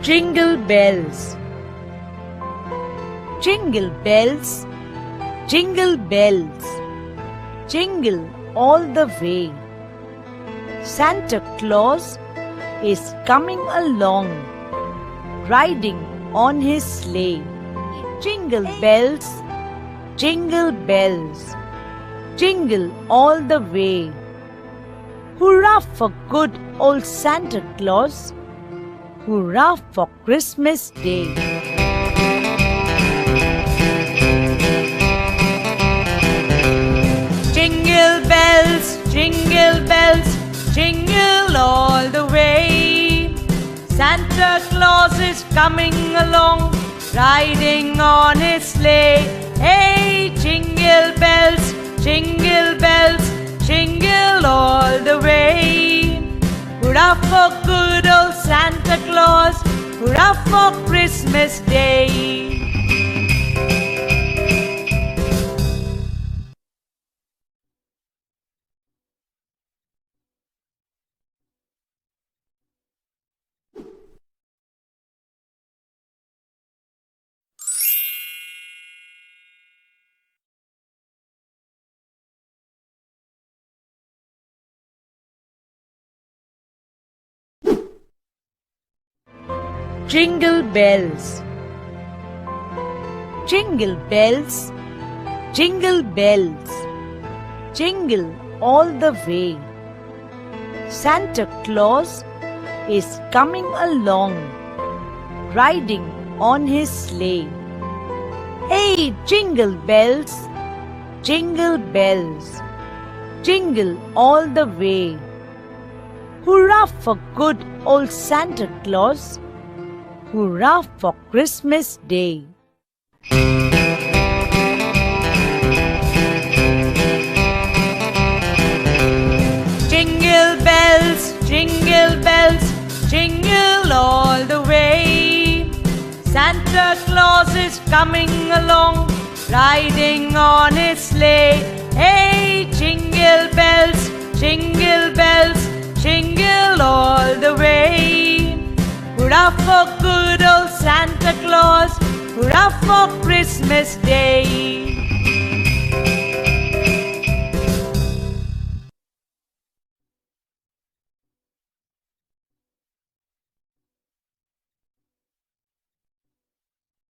Jingle bells, jingle bells, jingle bells, jingle all the way. Santa Claus is coming along, riding on his sleigh. Jingle bells, jingle bells, jingle all the way. Hurrah for good old Santa Claus! Hurrah for Christmas Day! Jingle bells, jingle all the way. Santa Claus is coming along, riding on his sleigh. Hey, jingle bells, jingle all the way. Hurrah for good old Santa Claus! Hurrah for Christmas Day! Jingle bells, jingle bells, jingle bells, jingle all the way. Santa Claus is coming along, riding on his sleigh. Hey, jingle bells, jingle all the way. Hurrah for good old Santa Claus! Hurrah for Christmas Day! Jingle bells, jingle all the way. Santa Claus is coming along, riding on his sleigh. Hey, jingle bells, jingle all the way. Hurrah for good old Santa Claus! Hurrah for Christmas Day!